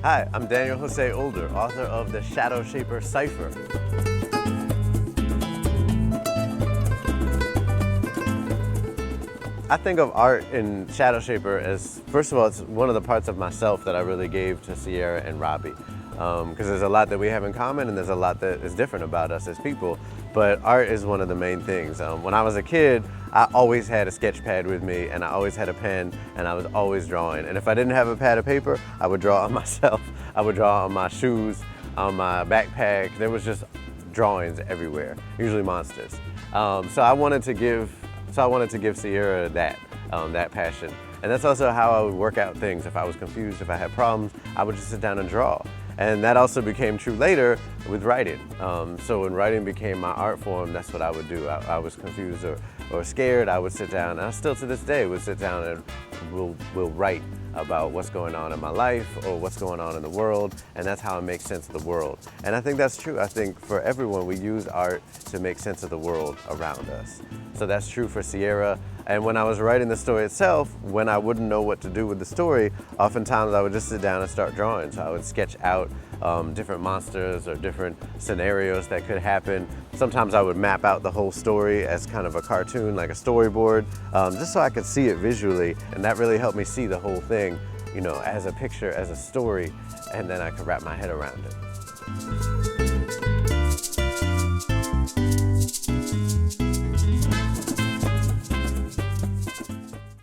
Hi, I'm Daniel José Older, author of the SHADOWSHAPER CYPHER. I think of art in SHADOWSHAPER as, first of all, it's one of the parts of myself that I really gave to Sierra and Robbie. Because there's a lot that we have in common and there's a lot that is different about us as people. But art is one of the main things. When I was a kid, I always had a sketch pad with me and I always had a pen and I was always drawing. And if I didn't have a pad of paper, I would draw on myself. I would draw on my shoes, on my backpack. There was just drawings everywhere, usually monsters. So I wanted to give Sierra that passion. And that's also how I would work out things. If I was confused, if I had problems, I would just sit down and draw. And that also became true later with writing. So when writing became my art form, that's what I would do. I was confused or scared, I would sit down, and I still to this day would sit down and will write about what's going on in my life or what's going on in the world, and that's how I make sense of the world. And I think that's true. I think for everyone, we use art to make sense of the world around us. So that's true for Sierra. And when I was writing the story itself, when I wouldn't know what to do with the story, oftentimes I would just sit down and start drawing. So I would sketch out different monsters or different scenarios that could happen. Sometimes I would map out the whole story as kind of a cartoon, like a storyboard, just so I could see it visually. And that really helped me see the whole thing, you know, as a picture, as a story, and then I could wrap my head around it.